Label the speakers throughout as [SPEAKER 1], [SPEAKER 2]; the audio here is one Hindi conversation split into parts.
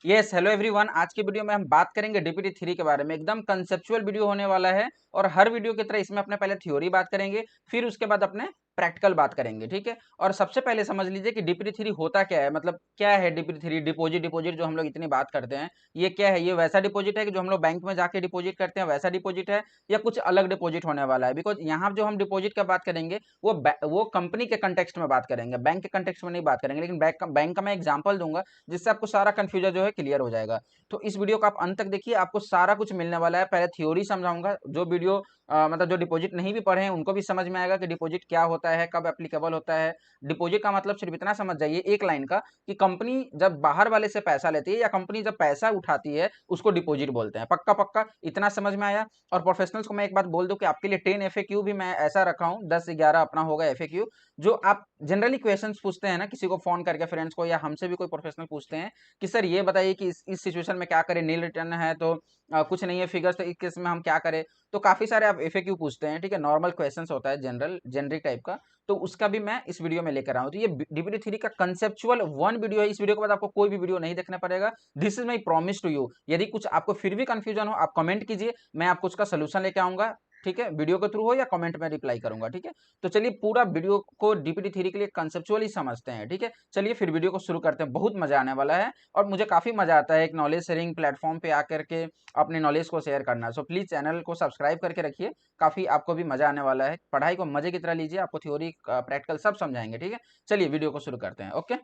[SPEAKER 1] Yes, hello everyone. आज की वीडियो में हम बात करेंगे डीपीटी थ्री के बारे में। एकदम कंसेप्चुअल वीडियो होने वाला है और हर वीडियो की तरह इसमें अपने पहले थ्योरी बात करेंगे, फिर उसके बाद अपने प्रैक्टिकल बात करेंगे, ठीक है। और सबसे पहले समझ लीजिए कि डीपीटी थ्री होता क्या है, मतलब क्या है डीपीटी थ्री। डिपॉजिट डिपॉजिट जो हम लोग इतनी बात करते हैं, ये क्या है? ये वैसा डिपॉजिट है कि जो हम लोग बैंक में जाके डिपॉजिट करते हैं वैसा डिपॉजिट है, या कुछ अलग डिपॉजिट होने वाला है? बिकॉज यहाँ जो हम डिपॉजिट का बात करेंगे वो कंपनी के कंटेक्स्ट में बात करेंगे, बैंक के कंटेक्स्ट में नहीं बात करेंगे। लेकिन बैंक का मैं एग्जाम्पल दूंगा जिससे आपको सारा कंफ्यूजन जो है क्लियर हो जाएगा। तो इस वीडियो को आप अंत तक देखिए, आपको सारा कुछ मिलने वाला है। पहले थ्योरी समझाऊंगा, जो वीडियो मतलब जो डिपॉजिट नहीं भी पढ़े हैं उनको भी समझ में आएगा कि डिपॉजिट क्या होता है, कब एप्लीकेबल होता है। डिपॉजिट का मतलब सिर्फ इतना समझ जाइए एक लाइन का, कि कंपनी जब बाहर वाले से पैसा लेती है या कंपनी जब पैसा उठाती है उसको डिपॉजिट बोलते हैं। पक्का पक्का इतना समझ में आया। और प्रोफेशनल्स को मैं एक बात बोल दूं कि आपके लिए 10 एफएक्यू भी मैं ऐसा रखा हूं, 10-11 अपना होगा एफएक्यू, जो आप जनरली क्वेश्चंस पूछते हैं ना, किसी को फोन करके फ्रेंड्स को, या हमसे भी कोई प्रोफेशनल पूछते हैं कि सर ये बताइए कि इस सिचुएशन में क्या करें, नील रिटर्न है तो कुछ नहीं है फिगर्स, तो इस केस में हम क्या करें। तो काफी सारे आप एफएक्यू पूछते हैं, ठीक है। नॉर्मल क्वेश्चंस होता है, जनरल जेनरिक टाइप का। तो उसका भी मैं इस वीडियो में लेकर आऊँ। तो ये डीपीटी थ्री का कंसेप्चुअल वन वीडियो है। इस वीडियो के बाद आपको कोई भी वीडियो नहीं देखना पड़ेगा। This is my promise to you. यदि कुछ आपको फिर भी कंफ्यूजन हो, आप कमेंट कीजिए, मैं आपको उसका सोल्यूशन लेके आऊंगा, ठीक है। वीडियो के थ्रू हो या कमेंट में रिप्लाई करूंगा, ठीक है। तो चलिए पूरा वीडियो को डीपीटी थ्री के लिए कंसेप्चुअली समझते हैं, ठीक है। चलिए फिर वीडियो को शुरू करते हैं, बहुत मजा आने वाला है। और मुझे काफी मजा आता है एक नॉलेज शेयरिंग प्लेटफॉर्म पे आकर के अपने नॉलेज को शेयर करना। सो प्लीज चैनल को सब्सक्राइब करके रखिए, काफी आपको भी मजा आने वाला है। पढ़ाई को मजे की तरह लीजिए, आपको थ्योरी प्रैक्टिकल सब समझाएंगे, ठीक है। चलिए वीडियो को शुरू करते हैं, ओके।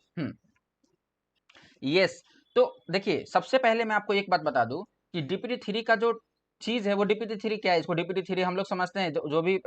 [SPEAKER 1] यस। तो देखिए, सबसे पहले मैं आपको एक बात बता दूं कि डीपीटी थ्री का जो चीज है वो डीपीटी थ्री क्या है। इसको डीपीटी थ्री हम लोग समझते हैं, जो भी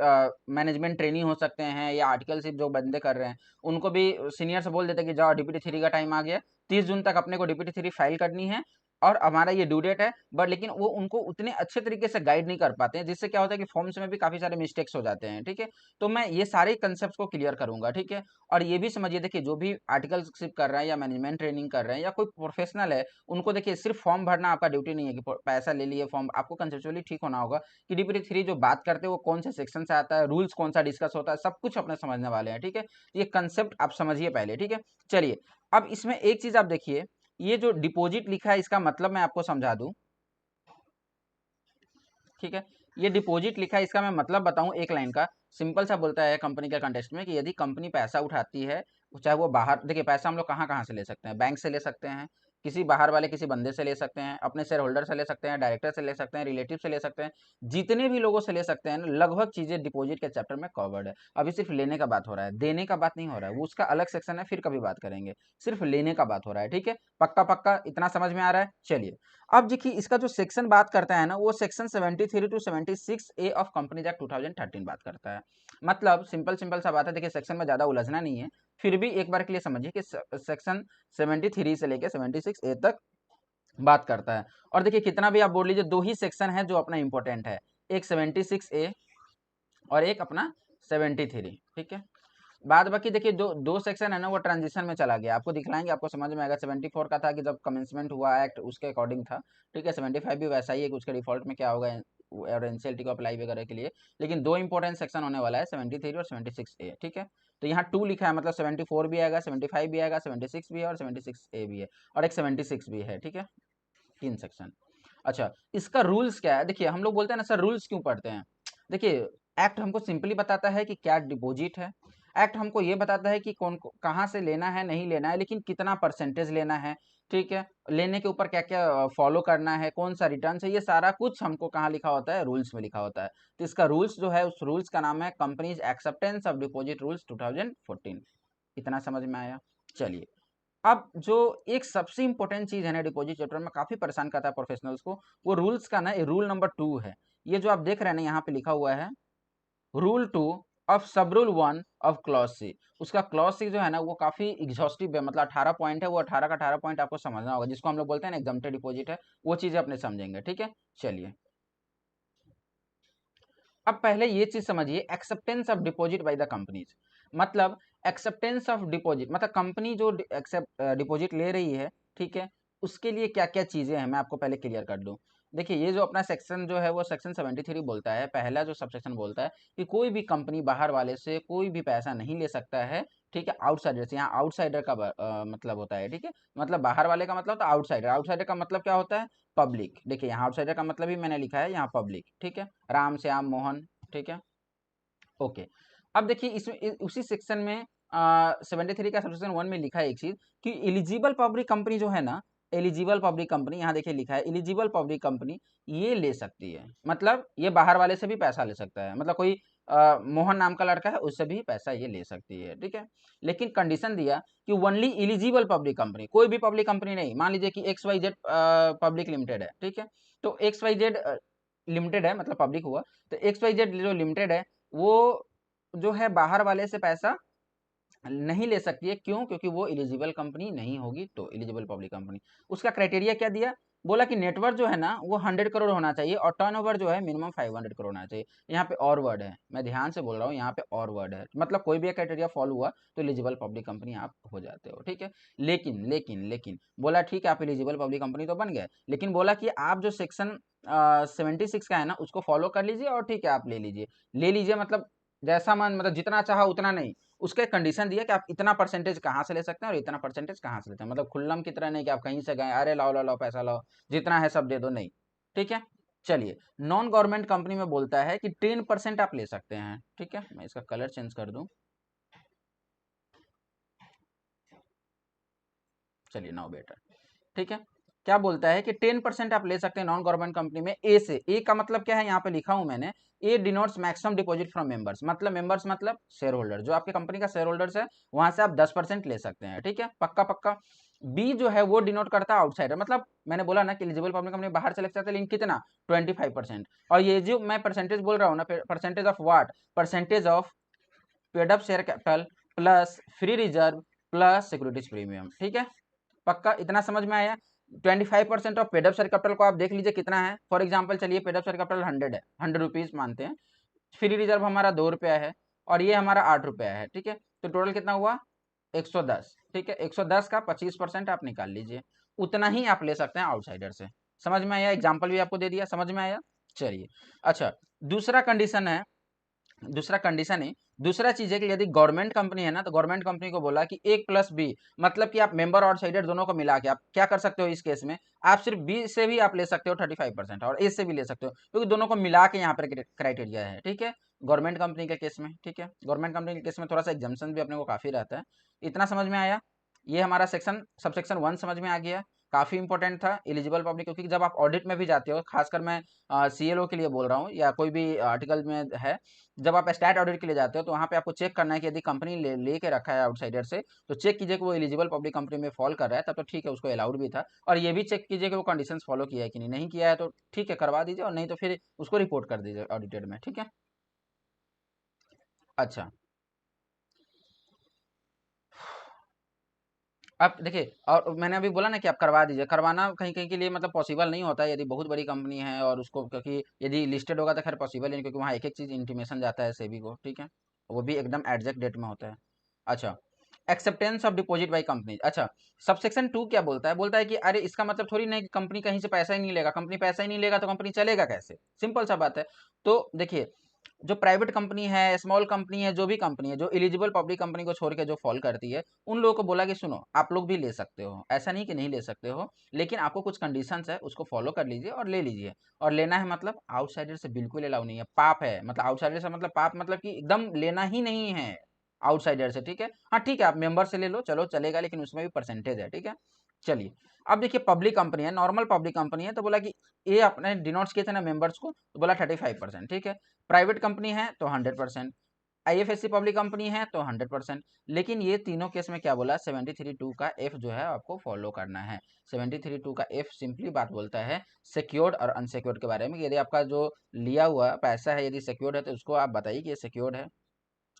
[SPEAKER 1] मैनेजमेंट ट्रेनिंग हो सकते हैं या आर्टिकलशिप जो बंदे कर रहे हैं, उनको भी सीनियर से बोल देते हैं कि जाओ डीपीटी थ्री का टाइम आ गया, 30 जून तक अपने को डीपीटी थ्री फाइल करनी है और हमारा ये ड्यू डेट है। बट लेकिन वो उनको उतने अच्छे तरीके से गाइड नहीं कर पाते हैं, जिससे क्या होता है कि फॉर्म्स में भी काफी सारे मिस्टेक्स हो जाते हैं, ठीक है। तो मैं ये सारे कंसेप्ट को क्लियर करूंगा, ठीक है। और ये भी समझिए, देखिए जो भी आर्टिकलशिप कर रहा है या मैनेजमेंट ट्रेनिंग कर रहे हैं या कोई प्रोफेशनल है, उनको देखिए सिर्फ फॉर्म भरना आपका ड्यूटी नहीं है कि पैसा ले लिए फॉर्म। आपको कंसेप्चुअली ठीक होना होगा कि डीपीटी थ्री जो बात करते हैं वो कौन से सेक्शन से आता है, रूल्स कौन सा डिस्कस होता है, सब कुछ अपने समझने वाले हैं, ठीक है। ये कंसेप्ट आप समझिए पहले, ठीक है। चलिए, अब इसमें एक चीज आप देखिए, ये जो डिपॉजिट लिखा है इसका मतलब मैं आपको समझा दूं, ठीक है। ये डिपॉजिट लिखा है, इसका मैं मतलब बताऊं एक लाइन का। सिंपल सा बोलता है कंपनी के कंटेक्स्ट में कि यदि कंपनी पैसा उठाती है, चाहे वो बाहर, देखिए पैसा हम लोग कहाँ कहाँ से ले सकते हैं, बैंक से ले सकते हैं, किसी बाहर वाले किसी बंदे से ले सकते हैं, अपने शेयर होल्डर से ले सकते हैं, डायरेक्टर से ले सकते हैं, रिलेटिव से ले सकते हैं, जितने भी लोगों से ले सकते हैं ना, लगभग चीजें डिपॉजिट के चैप्टर में कवर्ड है। अभी सिर्फ लेने का बात हो रहा है, देने का बात नहीं हो रहा है, वो उसका अलग सेक्शन है, फिर कभी बात करेंगे। सिर्फ लेने का बात हो रहा है, ठीक है। पक्का पक्का इतना समझ में आ रहा है? चलिए, अब देखिए इसका जो सेक्शन बात करता है ना, वो section 73 to 76 A of companies act 2013 बात करता है। मतलब सिंपल सिंपल सा बात है, देखिए सेक्शन में ज्यादा उलझना नहीं है, फिर भी एक बार के लिए समझिए कि सेक्शन 73 से लेकर 76 ए तक बात करता है। और देखिए कितना भी आप बोल लीजिए, दो ही सेक्शन है जो अपना इंपॉर्टेंट है, एक 76 ए और एक अपना 73, ठीक है। बाद बाकी देखिए दो दो सेक्शन है ना, वो ट्रांजिशन में चला गया, आपको दिखलाएंगे, आपको समझ में आएगा। 74 का था कि जब कमेंसमेंट हुआ एक्ट, उसके अकॉर्डिंग था, ठीक है। 75 भी वैसा ही है कि उसके डिफॉल्ट में क्या होगा और एनसीएलटी को अप्लाई वगैरह के लिए। लेकिन दो इंपॉर्टेंट सेक्शन होने वाला है, 73 और 76 ए, ठीक है। तो यहाँ 2 लिखा है, मतलब 74 भी आएगा, 75 भी आएगा, 76 भी है और 76 ए भी है, और एक 76 भी है, ठीक है। 3 सेक्शन। अच्छा, इसका रूल्स क्या है? देखिए हम लोग बोलते हैं ना सर रूल्स क्यों पढ़ते हैं। देखिए, एक्ट हमको सिंपली बताता है कि क्या डिपॉजिट है। एक्ट हमको ये बताता है कि कौन कहाँ से लेना है, नहीं लेना है, लेकिन कितना परसेंटेज लेना है, ठीक है। लेने के ऊपर क्या क्या फॉलो करना है, कौन सा रिटर्न है, ये सारा कुछ हमको कहाँ लिखा होता है, रूल्स में लिखा होता है। तो इसका रूल्स जो है, उस रूल्स का नाम है companies acceptance of deposit rules 2014। इतना समझ में आया? चलिए, अब जो एक सबसे इंपॉर्टेंट चीज है ना डिपॉजिट चैप्टर में, काफी परेशान करता है प्रोफेशनल्स को, वो रूल्स का ना रूल नंबर 2 है। ये जो आप देख रहे हैं ना, यहाँ पे लिखा हुआ है रूल 2 ऑफ सब रूल 1 ऑफ क्लॉज सी। उसका क्लॉज सी जो है ना, वो काफी एग्जॉस्टिव है, मतलब 18 पॉइंट है, वो 18 का 18 पॉइंट आपको समझना होगा, जिसको हम लोग बोलते हैं ना एग्जम्प्टेड डिपॉजिट है, वो चीजें अपने समझेंगे, ठीक है। चलिए, अब पहले ये चीज समझिए, acceptance of deposit by the companies. मतलब एक्सेप्टेंस ऑफ डिपॉजिट मतलब कंपनी जो एक्सेप्ट डिपॉजिट ले रही है, ठीक है, उसके लिए क्या क्या चीजें हैं, मैं आपको पहले क्लियर कर दूं। देखिए, ये जो अपना सेक्शन जो है वो सेक्शन 73 बोलता है, पहला जो सब सेक्शन बोलता है कि कोई भी कंपनी बाहर वाले से कोई भी पैसा नहीं ले सकता है ठीक है, आउटसाइडर से, यहाँ आउटसाइडर का मतलब होता है, ठीक है, मतलब बाहर वाले का मतलब तो आउटसाइडर, आउटसाइडर का मतलब क्या होता है, पब्लिक। देखिए यहाँ आउटसाइडर का मतलब ही मैंने लिखा है यहाँ पब्लिक, ठीक है, राम श्याम मोहन, ठीक है, ओके। अब देखिए इसमें उसी सेक्शन में 73 का सेक्शन 1 में लिखा है एक चीज कि एलिजिबल पब्लिक कंपनी जो है ना, एलिजिबल पब्लिक कंपनी, यहाँ देखिए लिखा है एलिजिबल पब्लिक कंपनी ये ले सकती है, मतलब ये बाहर वाले से भी पैसा ले सकता है, मतलब कोई मोहन नाम का लड़का है उससे भी पैसा ये ले सकती है, ठीक है। लेकिन कंडीशन दिया कि ओनली एलिजिबल पब्लिक कंपनी, कोई भी पब्लिक कंपनी नहीं, मान लीजिए कि XYZ पब्लिक लिमिटेड है, ठीक है, तो XYZ लिमिटेड है मतलब पब्लिक हुआ, तो XYZ जो लिमिटेड है वो जो है बाहर वाले से पैसा नहीं ले सकती है, क्यों, क्योंकि वो एलिजिबल कंपनी नहीं होगी, तो एलिजिबल पब्लिक कंपनी। उसका क्राइटेरिया क्या दिया, बोला कि नेटवर्थ जो है ना वो 100 करोड़ होना चाहिए और टर्नओवर जो है मिनिमम 500 करोड़ होना चाहिए। यहाँ पे और वर्ड है, मैं ध्यान से बोल रहा हूँ, यहाँ पे और वर्ड है, मतलब कोई भी क्राइटेरिया फॉलो हुआ तो एलिजिबल पब्लिक कंपनी आप हो जाते हो, ठीक है। लेकिन लेकिन लेकिन बोला ठीक है आप एलिजिबल पब्लिक कंपनी तो बन गए, लेकिन बोला कि आप जो सेक्शन 76 का है ना उसको फॉलो कर लीजिए और ठीक है आप ले लीजिए मतलब जैसा मन, मतलब जितना चाहा उतना नहीं। उसके कंडीशन दिया कि आप इतना परसेंटेज कहाँ से ले सकते हैं और इतना परसेंटेज कहाँ से लेते हैं, मतलब खुल्लम की तरह नहीं कि आप कहीं से गए अरे लाओ लाओ लाओ पैसा लाओ जितना है सब दे दो, नहीं, ठीक है। चलिए नॉन गवर्नमेंट कंपनी में बोलता है कि 10% आप ले सकते हैं, ठीक है, मैं इसका कलर चेंज कर दूं, चलिए नाउ बेटर, ठीक है। क्या बोलता है कि 10% आप ले सकते हैं नॉन गवर्नमेंट कंपनी में ए से, ए का मतलब क्या है यहाँ पे लिखा हूं मैंने, A denotes maximum deposit from members, मतलब मेंबर्स मतलब शेयर होल्डर, जो आपके कंपनी का शेयर होल्डर्स है वहां से आप 10% ले सकते हैं, ठीक है, पक्का पक्का। बी जो है वो डिनोट करता है आउटसाइडर, मतलब मैंने बोला ना कि एलिजिबल पब्लिक कंपनी बाहर से ले सकते हैं, लेकिन कितना, 25%। और ये जो मैं परसेंटेज बोल रहा हूँ ना, percentage of what, percentage of paid up share capital plus free reserve plus securities premium, ठीक है, पक्का इतना समझ में आया। 25% of paid up share capital को आप देख लीजिए कितना है, फॉर एग्जांपल चलिए पेड अप शेयर कैपिटल 100 है, 100 रुपीज मानते हैं, फ्री रिजर्व हमारा 2 रुपया है और ये हमारा 8 रुपया है, ठीक है, तो टोटल कितना हुआ 110, ठीक है, 110 का 25% आप निकाल लीजिए, उतना ही आप ले सकते हैं आउटसाइडर से। समझ में आया, एग्जाम्पल भी आपको दे दिया, समझ में आया। चलिए अच्छा, दूसरा कंडीशन है, दूसरा कंडीशन है, दूसरा चीज है कि यदि गवर्नमेंट कंपनी है ना, तो गवर्नमेंट कंपनी को बोला कि एक प्लस बी, मतलब कि आप मेंबर और साइडर दोनों को मिला के आप क्या कर सकते हो, इस केस में आप सिर्फ बी से भी आप ले सकते हो 35% और ए से भी ले सकते हो, क्योंकि दोनों को मिला के यहाँ पर क्राइटेरिया है, ठीक है, गवर्नमेंट कंपनी के केस में, ठीक है, गवर्नमेंट कंपनी के केस में थोड़ा सा एग्जाम्पशन भी अपने को काफी रहता है। इतना समझ में आया, ये हमारा सेक्शन सबसेक्शन 1 समझ में आ गया, काफी इंपॉर्टेंट था एलिजिबल पब्लिक, क्योंकि जब आप ऑडिट में भी जाते हो, खासकर मैं CLO के लिए बोल रहा हूँ या कोई भी आर्टिकल में है, जब आप स्टैट ऑडिट के लिए जाते हो तो वहाँ पे आपको चेक करना है कि यदि कंपनी लेके रखा है आउटसाइडर से, तो चेक कीजिए कि वो एलिजिबल पब्लिक कंपनी में फॉल कर रहा है, तब तो ठीक है उसको अलाउड भी था, और ये भी चेक कीजिए कि वो कंडीशंस फॉलो किया है कि नहीं, नहीं किया है तो ठीक है करवा दीजिए, और नहीं तो फिर उसको रिपोर्ट कर दीजिए ऑडिटेड में, ठीक है। अच्छा अब देखिए, और मैंने अभी बोला ना कि आप करवा दीजिए, करवाना कहीं कहीं के लिए मतलब पॉसिबल नहीं होता है, यदि बहुत बड़ी कंपनी है और उसको, क्योंकि यदि लिस्टेड होगा तो खैर पॉसिबल ही नहीं, क्योंकि वहाँ एक एक चीज़ इंटीमेशन जाता है सेबी को, ठीक है, वो भी एकदम एग्जैक्ट डेट में होता है। अच्छा, acceptance of deposit by company, अच्छा, सबसेक्शन 2 क्या बोलता है, बोलता है कि अरे इसका मतलब थोड़ी नहीं कि कंपनी कहीं से पैसा ही नहीं लेगा, कंपनी पैसा ही नहीं लेगा तो कंपनी चलेगा कैसे, सिंपल सा बात है। तो देखिए जो प्राइवेट कंपनी है, स्मॉल कंपनी है, जो भी कंपनी है जो एलिजिबल पब्लिक कंपनी को छोड़ के जो फॉल करती है, उन लोगों को बोला कि सुनो आप लोग भी ले सकते हो, ऐसा नहीं कि नहीं ले सकते हो, लेकिन आपको कुछ कंडीशंस है उसको फॉलो कर लीजिए और ले लीजिए। और लेना है मतलब आउटसाइडर से बिल्कुल अलाउ नहीं है, पाप है, मतलब आउटसाइडर से मतलब पाप, मतलब कि एकदम लेना ही नहीं है आउटसाइडर से, ठीक है। हाँ ठीक है आप मेंबर से ले लो, चलो चलेगा, लेकिन उसमें भी परसेंटेज है, ठीक है। चलिए अब देखिए पब्लिक कंपनी है, नॉर्मल पब्लिक कंपनी है, तो बोला कि ये अपने डिनोट्स किए थे ना मेंबर्स को, तो बोला 35%, ठीक है। प्राइवेट कंपनी है तो 100%, IFSC पब्लिक कंपनी है तो 100%, लेकिन ये तीनों केस में क्या बोला 73(2) का F जो है आपको फॉलो करना है। 73(2) का F सिंपली बात बोलता है सिक्योर्ड और अनसिक्योर्ड के बारे में, यदि आपका जो लिया हुआ पैसा है यदि सिक्योर्ड है तो उसको आप बताइए कि ये सिक्योर्ड है,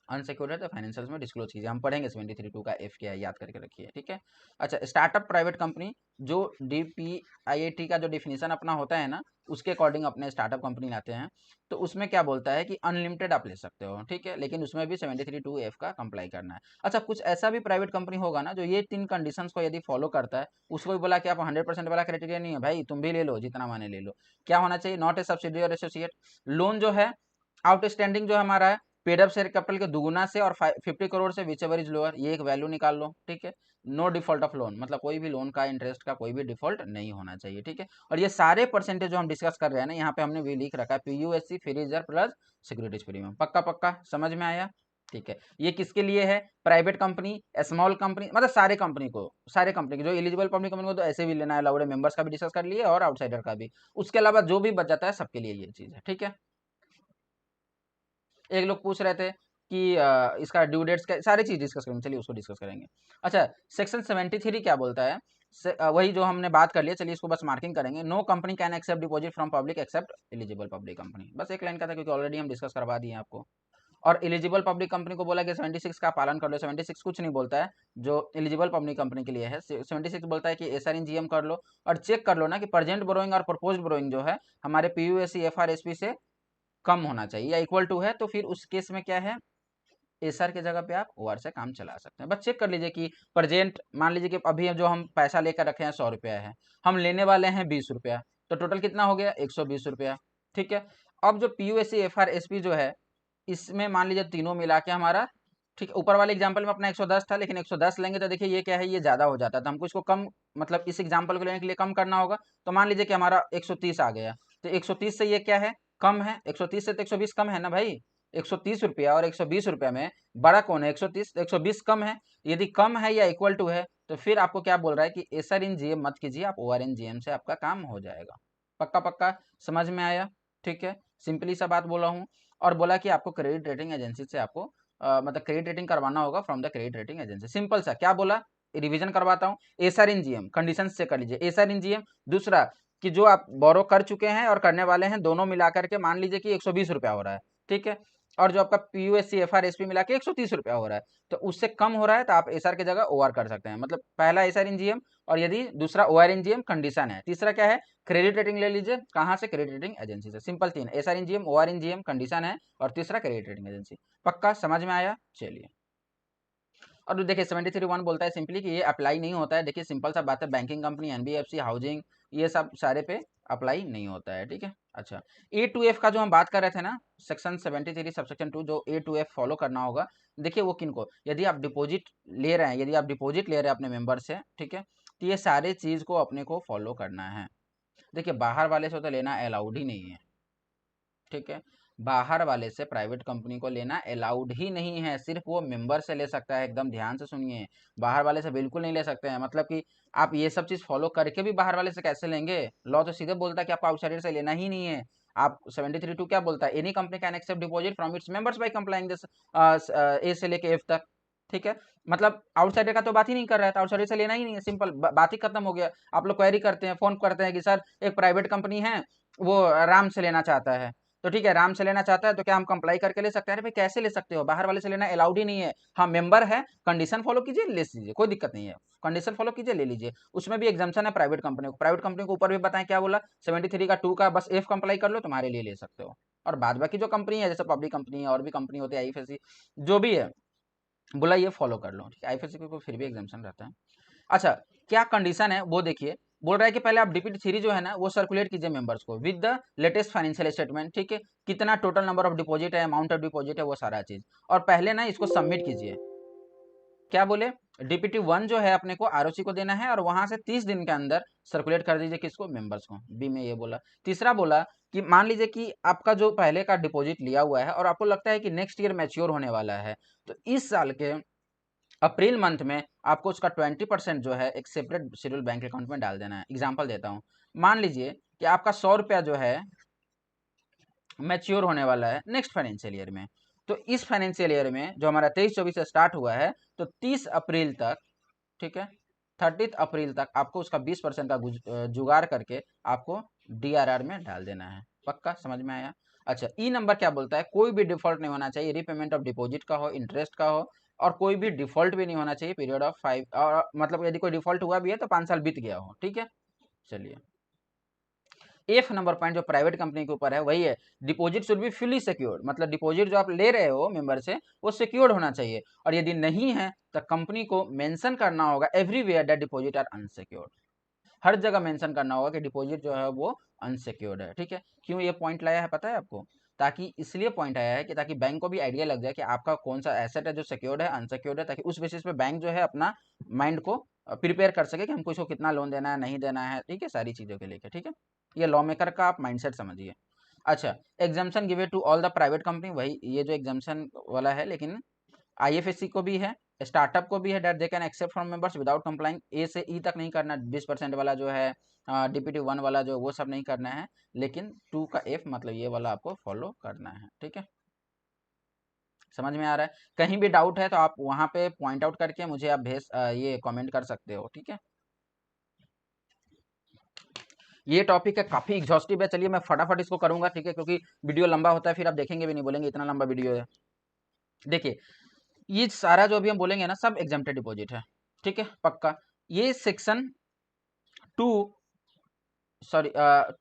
[SPEAKER 1] अनसिक्योर्ड है तो फाइनेंशियल्स में डिस्क्लोज कीजिए, हम पढ़ेंगे 73(2) का F क्या है, याद करके रखिए, ठीक है। अच्छा, स्टार्टअप प्राइवेट कंपनी, जो DPIIT का जो डिफिनीशन अपना होता है ना, उसके अकॉर्डिंग अपने स्टार्टअप कंपनी लाते हैं, तो उसमें क्या बोलता है कि अनलिमिटेड आप ले सकते हो, ठीक है, लेकिन उसमें भी 73(2) F का कंप्लाई करना है। अच्छा, कुछ ऐसा भी प्राइवेट कंपनी होगा ना जो ये 3 कंडीशन को यदि फॉलो करता है, उसको भी बोला कि आप 100% वाला क्राइटेरिया नहीं है भाई, तुम भी ले लो जितना माने ले लो। क्या होना चाहिए, नॉट ए सब्सिडी और एसोसिएट, लोन जो है आउटस्टैंडिंग जो हमारा है पेड अप शेयर कैपिटल के दुगुना से और 50 करोड़ से विच एवर इज लोअर, ये एक वैल्यू निकाल लो, ठीक है। नो डिफॉल्ट ऑफ लोन, मतलब कोई भी लोन का इंटरेस्ट का कोई भी डिफॉल्ट नहीं होना चाहिए, ठीक है। और ये सारे परसेंटेज जो हम डिस्कस कर रहे हैं ना, यहाँ पे हमने भी लिख रखा है PUSC free reserve plus securities premium. पक्का पक्का समझ में आया, ठीक है। ये किसके लिए है? प्राइवेट कंपनी, स्मॉल कंपनी, मतलब सारे कंपनी को, सारे कंपनी की जो एलिजिबल पब्लिक कंपनी को तो ऐसे भी लेना है, अलाउड है, मेंबर्स का भी डिस्कस कर लिए और आउटसाइडर का भी, उसके अलावा जो भी बच जाता है सबके लिए ये चीज है, ठीक है। एक लोग पूछ रहे थे कि इसका ड्यू डेट्स का, सारी चीज डिस्कस करेंगे, चलिए उसको डिस्कस करेंगे। अच्छा, सेक्शन 73 क्या बोलता है? वही जो हमने बात कर लिया, चलिए इसको बस मार्किंग करेंगे। No company can accept deposit from public except eligible public company, बस एक लाइन का था क्योंकि ऑलरेडी हम डिस्कस करवा दिए आपको। और एलिजिबल पब्लिक कंपनी को बोला कि 76 का पालन कर लो, 76 कुछ नहीं बोलता है जो एलिजिबल पब्लिक कंपनी के लिए है। 76 बोलता है कि एसआर इन जीएम कर लो और चेक कर लो ना कि प्रेजेंट बोरोइंग और प्रपोज्ड बोरोइंग जो है हमारे पीयूएससी एफआरएसपी से कम होना चाहिए या इक्वल टू है, तो फिर उस केस में क्या है, एसआर के जगह पे आप ओआर से काम चला सकते हैं। बस चेक कर लीजिए कि प्रेजेंट, मान लीजिए कि अभी जो हम पैसा लेकर रखे हैं 100 रुपया है, हम लेने वाले हैं 20 रुपया, तो टोटल कितना हो गया? 120 रुपया, ठीक है। अब जो पीयूएससी एफआरएसपी जो है, इसमें मान लीजिए तीनों मिला के हमारा, ठीक है, ऊपर वाले एग्जाम्पल में अपना 110 था, लेकिन 110 लेंगे तो देखिए ये क्या है, ये ज्यादा हो जाता है, तो हमको इसको कम, मतलब इस एग्जाम्पल को लेने के लिए कम करना होगा। तो मान लीजिए कि हमारा 130 आ गया, तो 130 से ये क्या है, कम है। 130 से तो 120 कम है ना भाई। 130 रुपया और 120 रुपया में बड़ा कौन है? 130, 120 कम है। यदि कम है या इक्वल टू है तो फिर आपको क्या बोल रहा है कि एसआर इन जीएम मत कीजिए, आप ओआर इन जीएम से आपका काम हो जाएगा। पक्का पक्का समझ में आया, ठीक है। सिंपली सा बात बोला हूँ। और बोला कि आपको क्रेडिट रेटिंग एजेंसी से आपको मतलब क्रेडिट रेटिंग करवाना होगा from the credit rating agency. Simple सा क्या बोला, रिवीजन करवाता हूँ। एसआर इन जीएम कंडीशन से कर लीजिए, एसआर इन जीएम। दूसरा कि जो आप बोरो कर चुके हैं और करने वाले हैं, दोनों मिला करके मान लीजिए कि 120 रुपया हो रहा है, ठीक है। और जो आपका पीयूएससी एफआरएसपी मिला के 130 रुपया हो रहा है, तो उससे कम हो रहा है तो आप एसआर की जगह ओआर कर सकते हैं। मतलब पहला एसआर इन जीएम, और यदि दूसरा ओआर इन जीएम कंडीशन है। तीसरा क्या है? क्रेडिट रेटिंग ले लीजिए। कहाँ से? क्रेडिट रेटिंग एजेंसी से। सिंपल तीन, SR in GM, OR in GM condition है, और तीसरा क्रेडिट रेटिंग एजेंसी। पक्का समझ में आया, चलिए। और देखिए 73(1) बोलता है सिंपली कि ये अप्लाई नहीं होता है। देखिए सिंपल सा बात है, बैंकिंग कंपनी, एनबीएफसी, हाउसिंग, ये सब सारे पे अप्लाई नहीं होता है, ठीक है। अच्छा, ए टू एफ का जो हम बात कर रहे थे ना, सेक्शन 73 सबसेक्शन 2, जो ए टू एफ फॉलो करना होगा। देखिए वो किनको, यदि आप डिपॉजिट ले रहे हैं, यदि आप डिपॉजिट ले रहे हैं अपने मेंबर से, ठीक है, तो ये सारे चीज को अपने को फॉलो करना है। देखिए बाहर वाले से तो लेना अलाउड ही नहीं है, ठीक है। बाहर वाले से प्राइवेट कंपनी को लेना अलाउड ही नहीं है, सिर्फ वो मेंबर से ले सकता है। एकदम ध्यान से सुनिए, बाहर वाले से बिल्कुल नहीं ले सकते हैं। मतलब कि आप ये सब चीज फॉलो करके भी बाहर वाले से कैसे लेंगे? लॉ तो सीधे बोलता है कि आपको आउटसाइडर से लेना ही नहीं है। आप 73(2) क्या बोलता है? Any company can accept deposit from its members by complying this, A से लेके एफ तक, ठीक है। मतलब आउटसाइडर का तो बात ही नहीं कर रहा है, तो आउटसाइडर से लेना ही नहीं है, सिंपल बात ही खत्म हो गया। आप लोग क्वेरी करते हैं, फोन करते हैं कि सर एक प्राइवेट कंपनी है, वो राम से लेना चाहता है, तो ठीक है, राम से लेना चाहता है तो क्या हम कंप्लाई करके ले सकते हैं? अरे भाई कैसे ले सकते हो, बाहर वाले से लेना अलाउड ही नहीं है। हाँ मेंबर है, कंडीशन फॉलो कीजिए, ले लीजिए, कोई दिक्कत नहीं है। कंडीशन फॉलो कीजिए, ले लीजिए। उसमें भी एग्जाम्पशन है प्राइवेट कंपनी को। प्राइवेट कंपनी को ऊपर भी बताएं क्या बोला, 73 का 2 का बस एफ कंप्लाई कर लो, तुम्हारे लिए ले सकते हो। और बाद बाकी जो कंपनी है, जैसे पब्लिक कंपनी है और भी कंपनी होती है, आईएफएससी जो भी है, बोला ये फॉलो कर लो, ठीक है। आईएफएससी को फिर भी एग्जाम्पशन रहता है। अच्छा, क्या कंडीशन है वो देखिए। बोल रहा है कि पहले आप डीपीटी 3 जो है ना, वो सर्कुलेट कीजिए मेंबर्स को with the latest financial statement, ठीक है। कितना टोटल नंबर ऑफ डिपॉजिट है, अमाउंट ऑफ डिपॉजिट है, वो सारा चीज। और पहले ना इसको सबमिट कीजिए। क्या बोले? डीपीटी 1 जो है अपने को आरओसी को देना है, और वहां से 30 दिन के अंदर सर्कुलेट कर दीजिए किसको? मेंबर्स को। बी में ये बोला। तीसरा बोला कि मान लीजिए कि आपका जो पहले का डिपॉजिट लिया हुआ है और आपको लगता है कि नेक्स्ट ईयर मैच्योर होने वाला है, तो इस साल के अप्रैल मंथ में आपको उसका 20% जो है एक सेपरेट शेड्यूल बैंक अकाउंट में डाल देना है। एग्जांपल देता हूं, मान लीजिए कि आपका 100 रुपया जो है मैच्योर होने वाला है नेक्स्ट फाइनेंशियल ईयर में। तो इस फाइनेंशियल ईयर में जो हमारा 23-24 से स्टार्ट हुआ है, तो 30 अप्रैल तक, ठीक है, 30 अप्रैल तक आपको उसका 20% का जुगाड़ करके आपको डीआरआर में डाल देना है। पक्का समझ में आया? अच्छा, ई नंबर क्या बोलता है? कोई भी डिफॉल्ट नहीं होना चाहिए, रीपेमेंट ऑफ डिपॉजिट का हो, इंटरेस्ट का हो, और कोई भी डिफॉल्ट भी नहीं होना चाहिए पीरियड ऑफ 5, और मतलब यदि कोई डिफॉल्ट हुआ भी है तो 5 साल बीत गया हो, ठीक है। चलिए, एफ नंबर पॉइंट जो प्राइवेट कंपनी के ऊपर है वही है, deposit should be fully secured. मतलब डिपॉजिट जो आप ले रहे हो मेंबर से, वो सिक्योर्ड होना चाहिए। और यदि नहीं है तो कंपनी को मेंशन करना होगा everywhere that deposit are unsecured. हर जगह मेंशन करना होगा कि डिपॉजिट जो है वो अनसिक्योर्ड है, ठीक है। क्यों ये पॉइंट लाया है पता है आपको? ताकि इसलिए पॉइंट आया है कि ताकि बैंक को भी आइडिया लग जाए कि आपका कौन सा एसेट है जो सिक्योर्ड है, अनसिक्योर्ड है, ताकि उस बेसिस पे बैंक जो है अपना माइंड को प्रिपेयर कर सके कि हमको इसको कितना लोन देना है, नहीं देना है, ठीक है, सारी चीज़ों के लेके, ठीक है। ये लॉ मेकर का आप माइंडसेट समझिए। अच्छा, exemption given to all the private company, वही ये जो एग्जाम्शन वाला है, लेकिन आईएफएससी को भी है, स्टार्टअप को भी है, that they can accept from members without complying, A से ई तक नहीं करना, 20% वाला जो है, डीपीटी 1 वाला जो, वो सब नहीं करना है, लेकिन 2 का एफ मतलब ये वाला आपको फॉलो करना है, ठीक है। समझ में आ रहा है? कहीं भी डाउट है तो आप वहां पे पॉइंट आउट करके मुझे आप ये कमेंट कर सकते हो, ठीक है। ये टॉपिक है, काफी एग्जॉस्टिव है, चलिए मैं फटाफट इसको करूंगा, ठीक है, क्योंकि वीडियो लंबा होता है फिर आप देखेंगे भी नहीं, बोलेंगे इतना लंबा वीडियो है। देखिए, ये सारा जो अभी हम बोलेंगे ना, सब एग्जेम्प्टेड डिपॉजिट है, ठीक है, पक्का। ये सेक्शन 2 सॉरी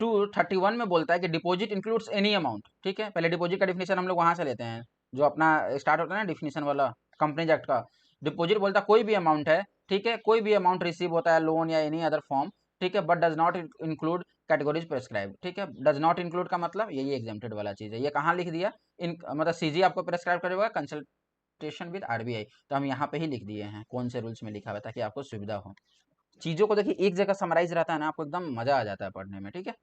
[SPEAKER 1] 231 में बोलता है कि डिपॉजिट इंक्लूड्स एनी अमाउंट, ठीक है। पहले डिपॉजिट का डिफिनेशन हम लोग वहां से लेते हैं, जो अपना स्टार्ट होता है ना डिफिनेशन वाला, कंपनीज एक्ट का। डिपॉजिट बोलता है कोई भी अमाउंट है, ठीक है, कोई भी अमाउंट रिसीव होता है, लोन या एनी अदर फॉर्म, ठीक है, but does not include categories prescribe, ठीक है। डज नॉट इंक्लूड का मतलब यही एग्जेम्प्टेड वाला चीज है। ये कहाँ लिख दिया, इन मतलब सीजी आपको प्रेस्क्राइब करेगा कंसल्टेशन विद आरबीआई, तो हम यहाँ पे ही लिख दिए हैं कौन से रूल्स में लिखा हुआ है, ताकि आपको सुविधा हो। चीजों को देखिए एक जगह समराइज रहता है ना, आपको एकदम मजा आ जाता है पढ़ने में, ठीक है।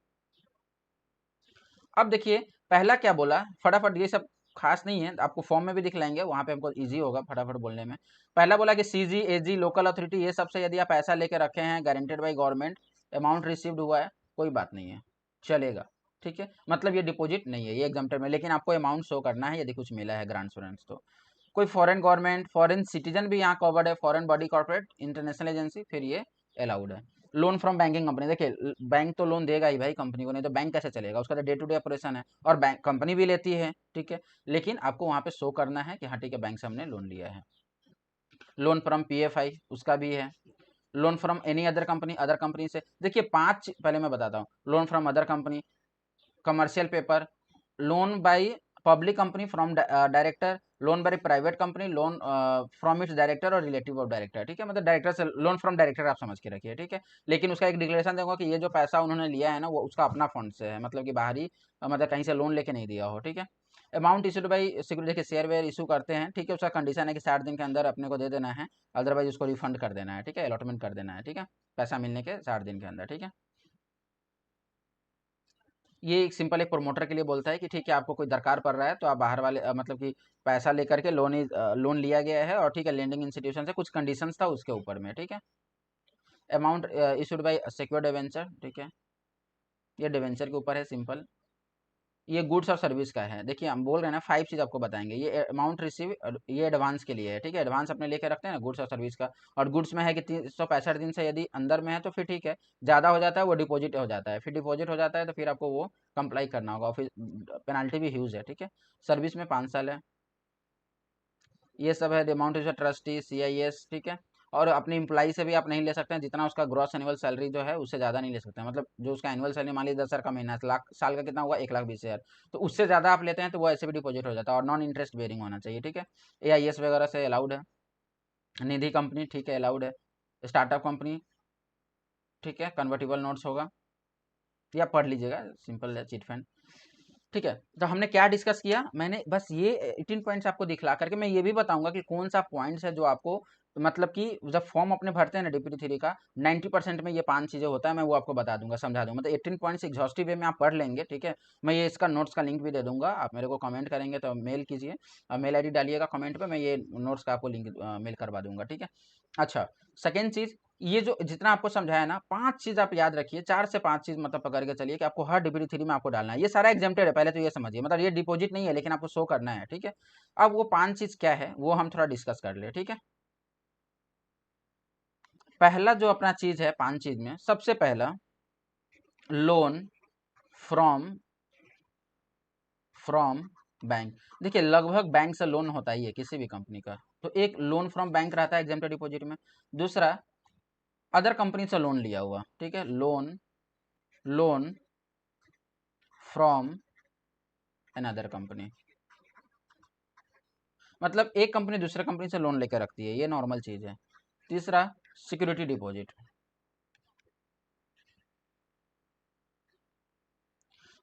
[SPEAKER 1] अब देखिए पहला क्या बोला, फटाफट, ये सब खास नहीं है, आपको फॉर्म में भी दिख लाएंगे, वहां पे हमको इजी होगा फटाफट बोलने में। पहला बोला कि सीजी एजी लोकल अथॉरिटी, ये सबसे यदि आप पैसा लेके रखे हैं guaranteed by government, amount received हुआ है, कोई बात नहीं है, चलेगा, ठीक है, मतलब ये डिपॉजिट नहीं है, ये एग्जाम्प्टेड में, लेकिन आपको अमाउंट शो करना है यदि कुछ मिला है ग्रांट स्टूडेंट्स तो। कोई फॉरेन गवर्नमेंट, फॉरेन सिटीजन भी यहाँ कवर्ड है, foreign body corporate, international agency, फिर ये अलाउड है। लोन फ्रॉम बैंकिंग कंपनी, देखिए बैंक तो लोन देगा ही भाई कंपनी को, नहीं तो बैंक कैसे चलेगा, उसका तो डे टू डे ऑपरेशन है, और बैंक कंपनी भी लेती है, ठीक है, लेकिन आपको वहां पे शो करना है कि हाँ ठीक है बैंक से हमने लोन लिया है। लोन फ्रॉम पीएफआई, उसका भी है। Loan from any other company से, देखिए 5 पहले मैं बताता हूँ, loan from other company, commercial paper, loan by public company from director, loan by private company, loan from its director और रिलेटिव ऑफ डायरेक्टर, ठीक है, मतलब डायरेक्टर से लोन फ्रॉम डायरेक्टर आप समझ के रखिए, ठीक है। लेकिन उसका एक डिक्लेरेशन दूंगा कि ये जो पैसा उन्होंने लिया है ना, वो उसका अपना फंड से है, मतलब कि बाहरी मतलब कहीं से लोन लेके नहीं दिया हो, ठीक है। अमाउंट इशूड बाई सिक्योरिटी, देखिए शेयर वेयर इशू करते हैं, ठीक है, उसका कंडीशन है कि 60 दिन के अंदर अपने को दे देना है, अदरवाइज उसको रिफंड कर देना है, ठीक है, अलॉटमेंट कर देना है, ठीक है, पैसा मिलने के 60 दिन के अंदर, ठीक है। ये एक सिंपल एक प्रोमोटर के लिए बोलता है कि ठीक है आपको कोई दरकार पड़ रहा है तो आप बाहर वाले मतलब कि पैसा लेकर के लोन लिया गया है, और ठीक है लेंडिंग इंस्टीट्यूशन से कुछ कंडीशंस था उसके ऊपर में, ठीक है। Amount issued by secured debenture, ठीक है, ये डिवेंचर के ऊपर है, सिंपल। ये गुड्स और सर्विस का है, देखिए हम बोल रहे हैं ना 5 चीज आपको बताएंगे। ये अमाउंट रिसीव, ये एडवांस के लिए है, ठीक है, एडवांस अपने लेके रखते हैं ना गुड्स और सर्विस का, और गुड्स में है कि 365 दिन से यदि अंदर में है तो फिर ठीक है, ज्यादा हो जाता है वो डिपॉजिट हो जाता है, फिर डिपॉजिट हो जाता है तो फिर आपको वो कंप्लाई करना होगा, फिर पेनाल्टी भी ह्यूज है, ठीक है। सर्विस में 5 साल है, ये सब है। अमाउंट इज ट्रस्टी सीआईएस, ठीक है। और अपने इम्प्लाई से भी आप नहीं ले सकते हैं, जितना उसका ग्रॉस एनुअल सैलरी जो है उससे ज़्यादा नहीं ले सकते हैं, मतलब जो उसका एनुअल सैलरी मान लीजिए 10,000 का महीना है, लाख साल का कितना हुआ 1,20,000, तो उससे ज़्यादा आप लेते हैं तो वो ऐसे भी डिपॉजिट हो जाता है, और नॉन इंटरेस्ट बेयरिंग होना चाहिए, ठीक है। एआईएस वगैरह से अलाउड है। निधि कंपनी, ठीक है, अलाउड है। स्टार्टअप कंपनी, ठीक है, कन्वर्टिबल नोट्स होगा, या पढ़ लीजिएगा, सिंपल है, चिट फंड, ठीक है। तो हमने क्या डिस्कस किया, मैंने बस ये 18 पॉइंट्स आपको दिखला करके मैं ये भी बताऊंगा कि कौन सा पॉइंट्स है जो आपको, मतलब कि जब फॉर्म अपने भरते हैं ना डीपीटी थ्री का, 90% में ये 5 चीजें होता है, मैं वो आपको बता दूंगा, समझा दूंगा, मतलब 18 पॉइंट्स एग्जॉस्टिव वे में आप पढ़ लेंगे, ठीक है। मैं ये इसका नोट्स का लिंक भी दे दूंगा, आप मेरे को कमेंट करेंगे तो मेल कीजिए, मेल आईडी डालिएगा कमेंट पे, मैं ये नोट्स का आपको लिंक मेल करवा दूंगा, ठीक है। अच्छा, सेकेंड चीज, ये जो जितना आपको समझाया ना, 5 चीज आप याद रखिए, 4 से 5 चीज मतलब पकड़ के चलिए कि आपको हर डीपीटी थ्री में आपको डालना है, ये सारा एग्जेम्प्टेड है, पहले तो ये समझिए, मतलब ये डिपॉजिट नहीं है लेकिन आपको शो करना है, ठीक है। अब वो 5 चीज क्या है वो हम थोड़ा डिस्कस कर ले, ठीक है। पहला जो अपना चीज है 5 चीज में, सबसे पहला लोन फ्रॉम फ्रॉम बैंक। देखिए लगभग बैंक से लोन होता ही है किसी भी कंपनी का, तो एक लोन फ्रॉम बैंक रहता है एग्जेम्प्टेड डिपॉजिट में। दूसरा, अदर कंपनी से लोन लिया हुआ, ठीक है, loan loan from another company, मतलब एक कंपनी दूसरे कंपनी से लोन लेकर रखती है, ये नॉर्मल चीज है। तीसरा, सिक्योरिटी डिपॉजिट।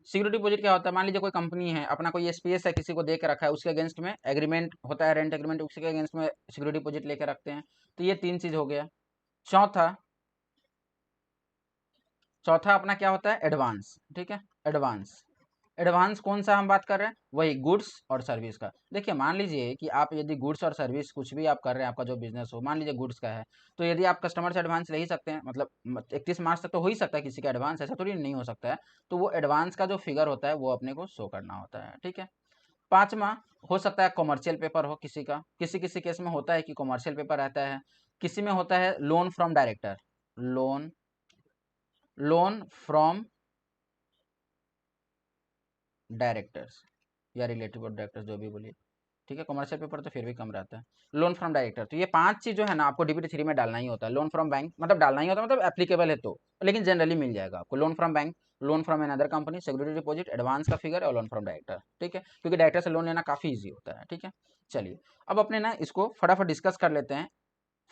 [SPEAKER 1] सिक्योरिटी डिपॉजिट क्या होता है, मान लीजिए कोई कंपनी है, अपना कोई स्पेस है, किसी को दे के रखा है, उसके अगेंस्ट में एग्रीमेंट होता है, रेंट एग्रीमेंट, उसके अगेंस्ट में सिक्योरिटी डिपॉजिट लेके रखते हैं। तो ये 3 चीज हो गया। चौथा चौथा अपना क्या होता है, एडवांस। ठीक है, एडवांस। एडवांस कौन सा हम बात कर रहे हैं, वही गुड्स और सर्विस का। देखिए मान लीजिए कि आप यदि गुड्स और सर्विस कुछ भी आप कर रहे हैं, आपका जो बिजनेस हो, मान लीजिए गुड्स का है, तो यदि आप कस्टमर से एडवांस ले ही सकते हैं, मतलब 31 मार्च तक तो हो ही सकता है किसी का एडवांस, ऐसा थोड़ी नहीं हो सकता है। तो वो एडवांस का जो फिगर होता है वो अपने को शो करना होता है। ठीक है। पांचवा हो सकता है कॉमर्शियल पेपर हो किसी का, किसी किसी केस में होता है कि कॉमर्शियल पेपर रहता है, किसी में होता है loan from director, loan loan from directors या रिलेटिव डायरेक्टर्स, जो भी बोलिए। ठीक है, कमर्शियल पेपर तो फिर भी कम रहता है। लोन फ्रॉम डायरेक्टर, तो ये 5 चीज जो है ना आपको डीबीटी 3 में डालना ही होता है। लोन फ्रॉम बैंक मतलब डालना ही होता है, मतलब एप्लीकेबल है तो, लेकिन जनरली मिल जाएगा आपको। Loan from bank, loan from another company, security deposit, advance का फिगर और लोन फ्रॉम डायरेक्टर। ठीक है, क्योंकि डायरेक्टर से लोन लेना काफी ईजी होता है। ठीक है, चलिए अब अपने ना इसको फटाफट डिस्कस कर लेते हैं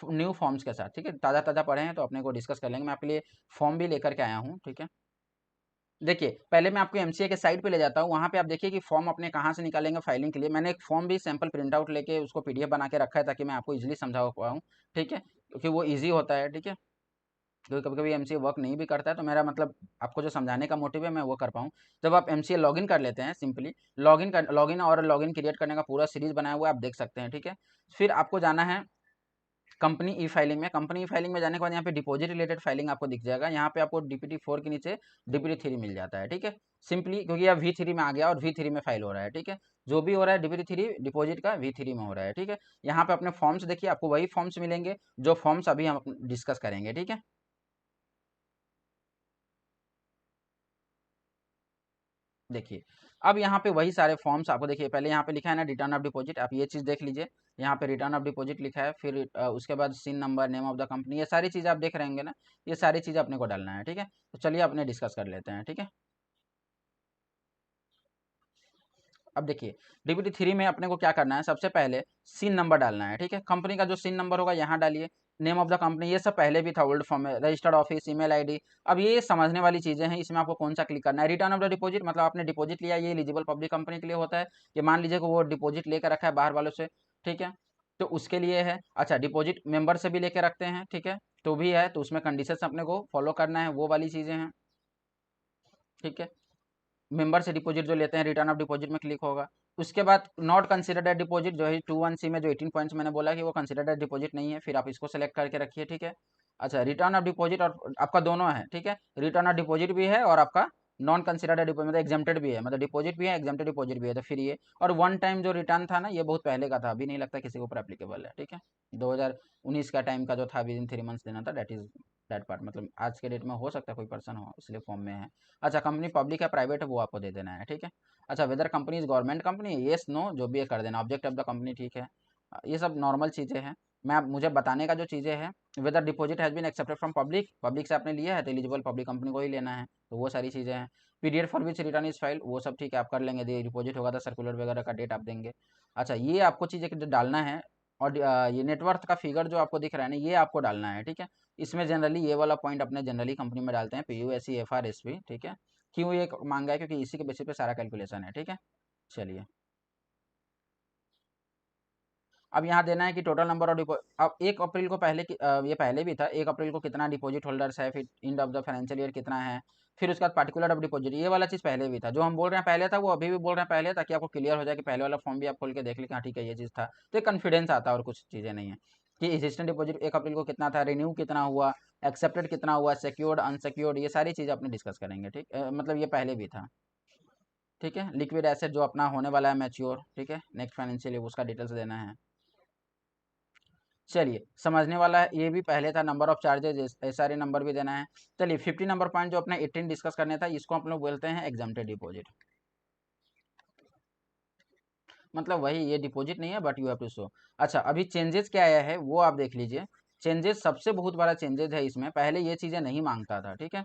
[SPEAKER 1] न्यू फॉर्म्स के साथ। ठीक है, ताज़ा ताज़ा पढ़े हैं तो अपने को डिस्कस कर लेंगे। मैं आपके लिए फॉर्म भी लेकर के आया हूँ। ठीक है, देखिए पहले मैं आपको एमसीए के साइट पे ले जाता हूँ, वहाँ पे आप देखिए कि फॉर्म अपने कहाँ से निकालेंगे फाइलिंग के लिए। मैंने एक फॉर्म भी सैंपल प्रिंट आउट लेके उसको पीडीएफ बना के रखा है, ताकि मैं आपको इजीली समझा पाऊँ। ठीक है, क्योंकि वो ईजी होता है। ठीक है, क्योंकि कभी कभी एमसीए वर्क नहीं भी करता है, तो मेरा मतलब आपको जो समझाने का मोटिव है मैं वो कर पाऊँ। जब आप एमसीए लॉगिन कर लेते हैं, सिंपली लॉगिन और लॉगिन क्रिएट करने का पूरा सीरीज बनाया हुआ है, आप देख सकते हैं। ठीक है, फिर आपको जाना है कंपनी ई फाइलिंग में। कंपनी ई फाइलिंग में जाने के बाद यहाँ पे डिपॉजिट रिलेटेड फाइलिंग आपको दिख जाएगा। यहाँ पे आपको डीपीटी 4 के नीचे डीपीटी 3 मिल जाता है। ठीक है, सिंपली क्योंकि अब V3 में आ गया और V3 में फाइल हो रहा है। ठीक है, जो भी हो रहा है डीपीटी 3 डिपॉजिट का V3 में हो रहा है। ठीक है, यहाँ पे अपने फॉर्म्स देखिए, आपको वही फॉर्म्स मिलेंगे जो फॉर्म्स अभी हम डिस्कस करेंगे। ठीक है, देखिए अब यहाँ पे वही सारे फॉर्म्स आपको देखिए, पहले यहाँ पे लिखा है ना रिटर्न ऑफ डिपॉजिट, आप ये चीज़ देख लीजिए। यहाँ पे रिटर्न ऑफ डिपॉजिट लिखा है, फिर उसके बाद CIN number, name of the company, ये सारी चीज़ आप देख रहे होंगे ना, ये सारी चीज़ अपने को डालना है। ठीक है, तो चलिए अपने डिस्कस कर लेते हैं। ठीक है, अब देखिए डीबीटी 3 में अपने को क्या करना है, सबसे पहले सिन नंबर डालना है। ठीक है, कंपनी का जो सिन नंबर होगा यहाँ डालिए। नेम ऑफ द कंपनी ये सब पहले भी था ओल्ड फॉर्म में, रजिस्टर्ड ऑफिस, ईमेल आईडी। अब ये समझने वाली चीजें हैं, इसमें आपको कौन सा क्लिक करना है। रिटर्न ऑफ द डिपॉजिट मतलब आपने डिपॉजिट लिया, ये एलिजिबल पब्लिक कंपनी के लिए होता है। ये मान लीजिए कि वो डिपॉजिट लेकर रखा है बाहर वालों से। ठीक है, तो उसके लिए है। अच्छा, डिपॉजिट मेंबर से भी लेके रखते हैं। ठीक है, तो भी है, तो उसमें कंडीशन अपने को फॉलो करना है, वो वाली चीजें हैं। ठीक है, मेंबर से डिपॉजिट जो लेते हैं, रिटर्न ऑफ डिपॉजिट में क्लिक होगा। उसके बाद नॉट कंसिडर्ड एज डिपॉजिट जो है 21C में जो 18 पॉइंट्स मैंने बोला कि वो कंसिडर्ड एज डिपॉजिट नहीं है, फिर आप इसको सेलेक्ट करके रखिए। ठीक है, अच्छा रिटर्न ऑफ डिपॉजिट और आपका दोनों है। ठीक है, रिटर्न ऑफ डिपॉजिट भी है और आपका नॉन कंसिडर्ड डिपॉजिट मतलब एग्जेम्प्टेड भी है, मतलब डिपॉजिट भी है, एग्जेम्प्टेड डिपॉजिट भी है। तो फिर ये और वन टाइम जो रिटर्न था ना, ये बहुत पहले का था, अभी नहीं लगता किसी के ऊपर एप्लीकेबल है। ठीक है, 2019 का टाइम का जो था, विद इन 3 मंथ्स देना था, दैट इज दैट पार्ट, मतलब आज के डेट में हो सकता है कोई पर्सन हो इसलिए फॉर्म में है। अच्छा, कंपनी पब्लिक है प्राइवेट है वो आपको दे देना है। ठीक है, अच्छा whether company is government company, yes no जो भी है कर देना। ऑब्जेक्ट ऑफ द कंपनी, ठीक है, ये सब नॉर्मल चीज़ें हैं। मैं मुझे बताने का जो चीज़ें हैं, whether deposit has been accepted from public, public से आपने लिया है तो एलिजिबल पब्लिक कंपनी को ही लेना है, तो वो सारी चीज़ें हैं। Period for which return is file, वो सब ठीक है आप कर लेंगे, डिपॉजिट होगा तो सर्कुलर वगैरह का डेट आप देंगे। अच्छा, ये आपको चीज़ें डालना है। और ये नेटवर्थ का फिगर जो आपको दिख रहा है ना, ये आपको डालना है। ठीक है, इसमें जनरली ये वाला पॉइंट अपने जनरली कंपनी में डालते हैं, PUSE FRSP। ठीक है, क्यों ये मांगा है, क्योंकि इसी के बेसिस पे सारा कैलकुलेशन है। ठीक है, चलिए अब यहाँ देना है कि टोटल नंबर ऑफ डिपो, अब 1 अप्रैल को पहले ये पहले भी था, 1 अप्रैल को कितना डिपॉजिट होल्डर्स है, फिर end of the financial year कितना है, फिर उसके बाद पार्टिकुलर ऑफ डिपॉजिट, ये वाला चीज़ पहले भी था। जो हम बोल रहे हैं पहले था वो अभी भी बोल रहे हैं पहले, ताकि आपको क्लियर हो जाए कि पहले वाला फॉर्म भी आप खोल के देख लें कि हाँ ठीक है ये चीज़ था, तो एक कॉन्फिडेंस आता है और कुछ चीज़ें नहीं है। कि एग्जिस्टिंग डिपॉजिट 1 अप्रैल को कितना था, रिन्यू कितना हुआ, एक्सेप्टेड कितना हुआ, सिक्योर्ड अनसिक्योर्ड, ये सारी चीज़ अपने डिस्कस करेंगे। ठीक मतलब ये पहले भी था। ठीक है, लिक्विड एसेट जो अपना होने वाला है मैच्योर, ठीक है नेक्स्ट फाइनेंशियल ईयर, उसका डिटेल्स देना है। चलिए समझने वाला है, ये भी पहले था। नंबर ऑफ चार्जेस सारे नंबर भी देना है। चलिए 50 नंबर पॉइंट जो अपने 18 डिस्कस करने था, इसको हम लोग बोलते हैं एग्जाम्प्टेड डिपॉजिट। मतलब वही, ये डिपॉजिट नहीं है but you have to show. अच्छा, अभी चेंजेस क्या आया है वो आप देख लीजिए। चेंजेस सबसे बहुत बड़ा चेंजेस है इसमें, पहले ये चीज़ें नहीं मांगता था। ठीक है,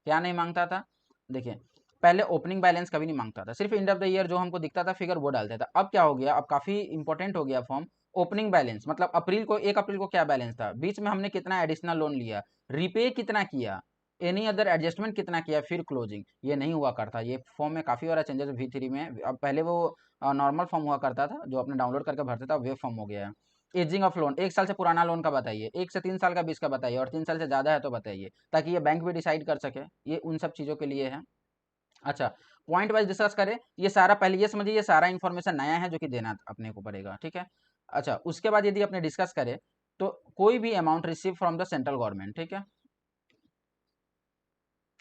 [SPEAKER 1] क्या नहीं मांगता था, देखिए पहले ओपनिंग बैलेंस कभी नहीं मांगता था, सिर्फ एंड ऑफ द ईयर जो हमको दिखता था फिगर वो डालता था। अब क्या हो गया, अब काफ़ी इंपॉर्टेंट हो गया फॉर्म। ओपनिंग बैलेंस मतलब अप्रैल को 1 अप्रैल को क्या बैलेंस था, बीच में हमने कितना एडिशनल लोन लिया, रिपे कितना किया, एनी अदर एडजस्टमेंट कितना किया, फिर क्लोजिंग, ये नहीं हुआ करता। ये फॉर्म में काफ़ी बड़ा चेंजेस V3 में। अब पहले वो नॉर्मल फॉर्म हुआ करता था जो आपने डाउनलोड करके भरते था, वेब फॉर्म हो गया है। एजिंग ऑफ लोन, 1 साल से पुराना लोन का बताइए, 1 से 3 साल का 20 का बताइए, और 3 साल से ज़्यादा है तो बताइए, ताकि ये बैंक भी डिसाइड कर सके। ये उन सब चीज़ों के लिए है। अच्छा, पॉइंट वाइज डिस्कस करें, ये सारा पहले ये समझिए, ये सारा इन्फॉर्मेशन नया है जो कि देना अपने को पड़ेगा, ठीक है। अच्छा, उसके बाद यदि अपने डिस्कस करें तो कोई भी amount receive from the central government, ठीक है,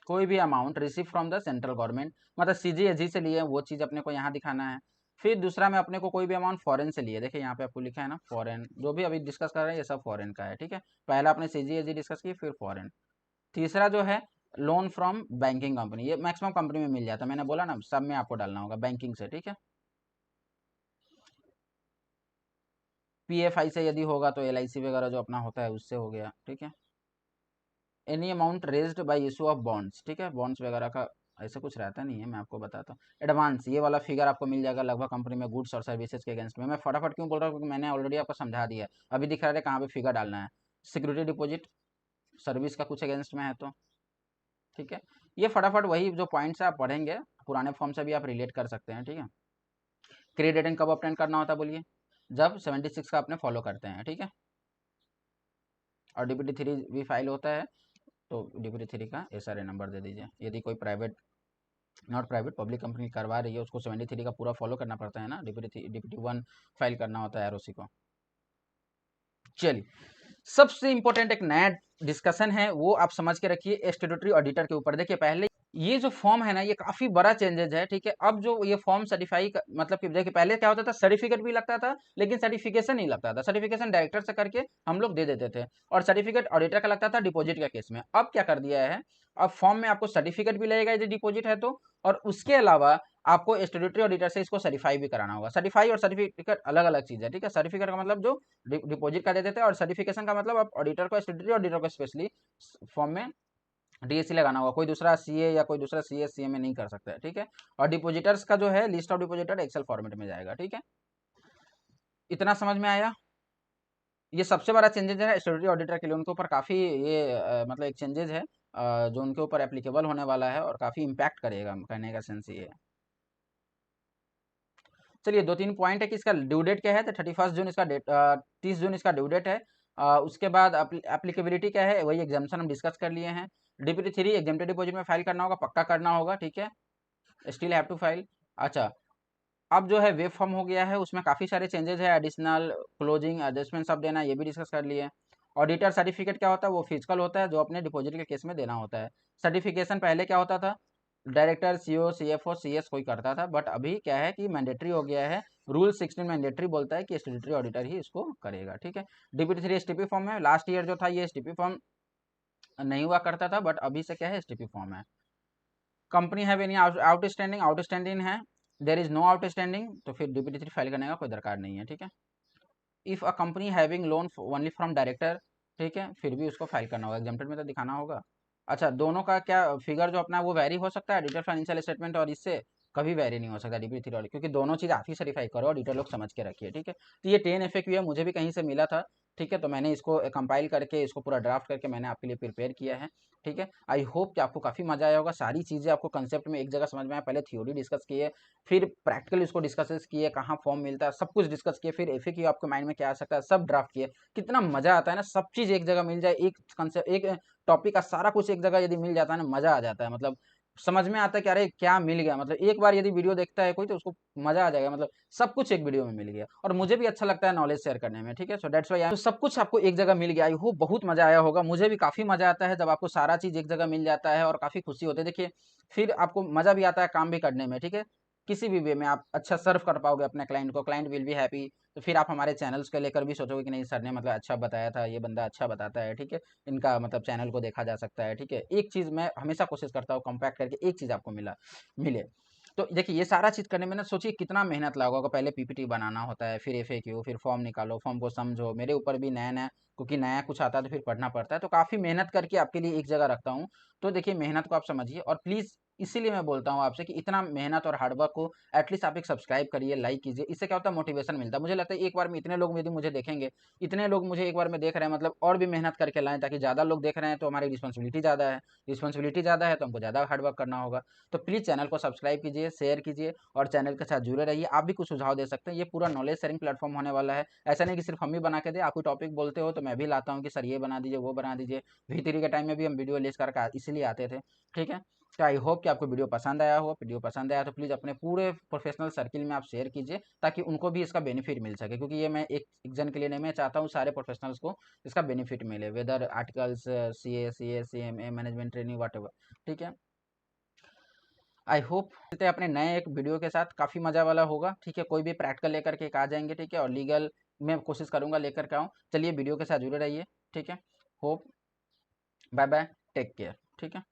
[SPEAKER 1] कोई भी amount receive from the central government, मतलब CGSG से लिए वो चीज़ अपने को यहाँ दिखाना है। फिर दूसरा में अपने को कोई भी अमाउंट फॉरेन से लिए, देखिए यहाँ पे आपको लिखा है ना फॉरेन, जो भी अभी डिस्कस कर रहे हैं ये सब फॉरेन का है, ठीक है। पहला अपने CGSG डिस्कस की, फिर फॉरेन। तीसरा जो है लोन फ्रॉम बैंकिंग कंपनी, ये मैक्सिमम कंपनी में मिल जाता है, मैंने बोला ना सब में आपको डालना होगा बैंकिंग से, ठीक है। PFI से यदि होगा तो LIC वगैरह जो अपना होता है उससे हो गया, ठीक है। Any amount raised bye issue of bonds, ठीक है, बॉन्ड्स वगैरह का ऐसा कुछ रहता नहीं है, मैं आपको बताता हूँ। एडवांस, ये वाला फिगर आपको मिल जाएगा लगभग कंपनी में गुड्स और सर्विसेज के अगेंस्ट में। मैं फटाफट क्यों बोल रहा हूँ, क्योंकि मैंने ऑलरेडी आपको समझा दिया है, अभी दिख रहा है कहाँ पे फिगर डालना है। सिक्योरिटी डिपॉजिट सर्विस का कुछ अगेंस्ट में है तो, ठीक है। ये फटाफट वही जो पॉइंट्स आप पढ़ेंगे पुराने फॉर्म से भी आप रिलेट कर सकते हैं, ठीक है। क्रेडिट रेटिंग कब ऑब्टेन करना होता है बोलिए, जब 76 का अपने फॉलो करते हैं, ठीक है। और DPT3 भी फाइल होता है तो DPT3 का SRA नंबर दे दीजिए। यदि कोई private, not private, public company करवा रही है उसको 73 का पूरा फॉलो करना पड़ता है ना, DPT1 फाइल करना होता है ROC को। चलिए, सबसे इंपॉर्टेंट एक नया डिस्कशन है वो आप समझ के रखिए स्टैट्यूटरी ऑडिटर के ऊपर। देखिए पहले ये जो फॉर्म है ना ये काफी बड़ा चेंजेज है, ठीक है। अब जो ये फॉर्म सर्टिफाई मतलब कि देखिए पहले क्या होता था, सर्टिफिकेट भी लगता था लेकिन सर्टिफिकेशन नहीं लगता था, सर्टिफिकेशन डायरेक्टर से करके हम लोग दे देते थे, और सर्टिफिकेट ऑडिटर का लगता था डिपॉजिट के केस में। अब क्या कर दिया है, अब फॉर्म में आपको सर्टिफिकेट भी लगेगा यदि डिपॉजिट है तो, और उसके अलावा आपको स्टैट्यूटरी ऑडिटर से इसको सर्टिफाई भी कराना होगा। सर्टिफाई और सर्टिफिकेट अलग अलग चीज है, ठीक है। सर्टिफिकेट का मतलब जो डिपॉजिट का दे देते हैं, और सर्टिफिकेशन का मतलब आप ऑडिटर को, स्टैट्यूटरी ऑडिटर को स्पेशली फॉर्म में DSC लगाना होगा, कोई दूसरा CA या कोई दूसरा CS CMA नहीं कर सकता है, ठीक है। और डिपोजिटर्स का जो है list of depositor excel format में जाएगा, ठीक है। इतना समझ में आया। ये सबसे बड़ा चेंजेज है स्टैट्यूटरी ऑडिटर के लिए, उनके ऊपर काफ़ी ये मतलब एक चेंजेज है जो उनके ऊपर एप्लीकेबल होने वाला है और काफ़ी इम्पैक्ट करेगा, कहने का सेंस ये है। चलिए 2-3 पॉइंट है कि इसका ड्यू डेट क्या है, तो 31 जून इसका डेट, 30 जून इसका ड्यू डेट है। उसके बाद एप्लीकेबिलिटी क्या है, वही एग्जाम्शन हम डिस्कस कर लिए हैं। DPT3 एग्जेम्प्टेड डिपॉजिट में फाइल करना होगा, पक्का करना होगा, ठीक है, स्टिल हैव टू फाइल। अच्छा, अब जो है वेब फॉर्म हो गया है, उसमें काफ़ी सारे चेंजेस है, एडिशनल क्लोजिंग एडजस्टमेंट सब देना, ये भी डिस्कस कर लिए। ऑडिटर सर्टिफिकेट क्या होता है, वो फिजिकल होता है जो अपने डिपॉजिट के केस में देना होता है। सर्टिफिकेशन पहले क्या होता था, डायरेक्टर CO CFO CS कोई करता था, बट अभी क्या है कि मैंडेटरी हो गया है। रूल 16 मैंडेटरी बोलता है कि स्टैट्यूटरी ऑडिटर ही इसको करेगा, ठीक है। DPT3 STP फॉर्म है, लास्ट ईयर जो था ये STP फॉर्म नहीं हुआ करता था, बट अभी से क्या है STP फॉर्म है। कंपनी है एनी आउटस्टैंडिंग, आउटस्टैंडिंग है, देर इज नो आउटस्टैंडिंग तो फिर DPT3 फाइल करने का कोई दरकार नहीं है, ठीक है। If a company having loan only from director, ठीक है, फिर भी उसको फाइल करना होगा, एग्जाम्प्टेड में तो दिखाना होगा। अच्छा, दोनों का क्या फिगर जो अपना वो वैरी हो सकता है, ऑडिटर फाइनेंशियल स्टेटमेंट और इससे कभी वैरी नहीं हो सकता DPT3 वाली, क्योंकि दोनों चीज़ आप ही सर्टिफाई करो, ऑडिटर लोग समझ के रखिए, ठीक है। तो ये 10 FAQ है, मुझे भी कहीं से मिला था, ठीक है, तो मैंने इसको कंपाइल करके इसको पूरा ड्राफ्ट करके मैंने आपके लिए प्रिपेयर किया है, ठीक है। आई होप कि आपको काफ़ी मजा आया होगा, सारी चीज़ें आपको कंसेप्ट में एक जगह समझ में आया। पहले थ्योरी डिस्कस किए, फिर प्रैक्टिकल इसको डिस्कस किए, कहाँ फॉर्म मिलता है, सब कुछ डिस्कस किए, फिर FAQ आपके माइंड में क्या आ सकता है सब ड्राफ्ट किए। कितना मजा आता है ना, सब चीज़ एक जगह मिल जाए, एक कंसेप्ट, एक टॉपिक का सारा कुछ एक जगह यदि मिल जाता है ना, मजा आ जाता है। मतलब समझ में आता है कि अरे क्या मिल गया, मतलब एक बार यदि वीडियो देखता है कोई तो उसको मजा आ जाएगा, मतलब सब कुछ एक वीडियो में मिल गया, और मुझे भी अच्छा लगता है नॉलेज शेयर करने में, ठीक है। सो दैट्स व्हाई तो सब कुछ आपको एक जगह मिल गया। आई होप बहुत मजा आया होगा, मुझे भी काफी मजा आता है जब आपको सारा चीज एक जगह मिल जाता है, और काफी खुशी होती है। देखिए फिर आपको मजा भी आता है काम भी करने में, ठीक है। किसी भी वे में आप अच्छा सर्व कर पाओगे अपने क्लाइंट को, क्लाइंट विल बी हैप्पी। तो फिर आप हमारे चैनल्स के लेकर भी सोचोगे कि नहीं सर ने मतलब अच्छा बताया था, ये बंदा अच्छा बताता है, ठीक है, इनका मतलब चैनल को देखा जा सकता है, ठीक है। एक चीज़ मैं हमेशा कोशिश करता हूँ कंपैक्ट करके एक चीज़ आपको मिले। तो देखिए ये सारा चीज़ करने में ना सोचिए कितना मेहनत लगा होगा, पहले PPT बनाना होता है, फिर FAQ, फिर फॉर्म निकालो, फॉर्म को समझो। मेरे ऊपर भी नया नया, क्योंकि नया कुछ आता है तो फिर पढ़ना पड़ता है, तो काफ़ी मेहनत करके आपके लिए एक जगह रखता हूँ। तो देखिए मेहनत को आप समझिए, और प्लीज़ इसीलिए मैं बोलता हूँ आपसे कि इतना मेहनत और हार्डवर्क को एटलीस्ट आप एक सब्सक्राइब करिए, लाइक कीजिए। इससे क्या होता है, मोटिवेशन मिलता है। मुझे लगता है एक बार में इतने लोग यदि मुझे देखेंगे, इतने लोग मुझे एक बार में देख रहे हैं, मतलब और भी मेहनत करके लाएं, ताकि ज़्यादा लोग देख रहे हैं तो हमारी रिस्पॉन्सिबिलिटी ज़्यादा है। रिस्पॉन्सिबिलिटी ज़्यादा है तो हमको ज़्यादा हार्डवर्क करना होगा। तो प्लीज़ चैनल को सब्सक्राइब कीजिए, शेयर कीजिए और चैनल के साथ जुड़े रहिए। आप भी कुछ सुझाव दे सकते हैं, ये पूरा नॉलेज शेयरिंग प्लेटफॉर्म होने वाला है। ऐसा नहीं कि सिर्फ हम ही बना के दें, आप कोई टॉपिक बोलते हो तो मैं भी लाता हूँ कि सर ये बना दीजिए, वो बना दीजिए। V3 के टाइम में भी हम वीडियो लेस करके इसीलिए आते थे, ठीक है। तो आई होप कि आपको वीडियो पसंद आया हो। वीडियो पसंद आया तो प्लीज़ अपने पूरे प्रोफेशनल सर्किल में आप शेयर कीजिए, ताकि उनको भी इसका बेनिफिट मिल सके, क्योंकि ये मैं एक जन के लिए नहीं, मैं चाहता हूँ सारे प्रोफेशनल्स को इसका बेनिफिट मिले, whether articles, CA CMA, management training, what, ठीक है। आई होप मिलते हैं अपने नए एक वीडियो के साथ, काफ़ी मज़ा वाला होगा, ठीक है। कोई भी प्रैक्टिकल लेकर के एक आ जाएंगे, ठीक है, और लीगल मैं कोशिश करूँगा लेकर के आऊँ। चलिए वीडियो के साथ जुड़े रहिए, ठीक है। Hope, bye bye, take care, ठीक है।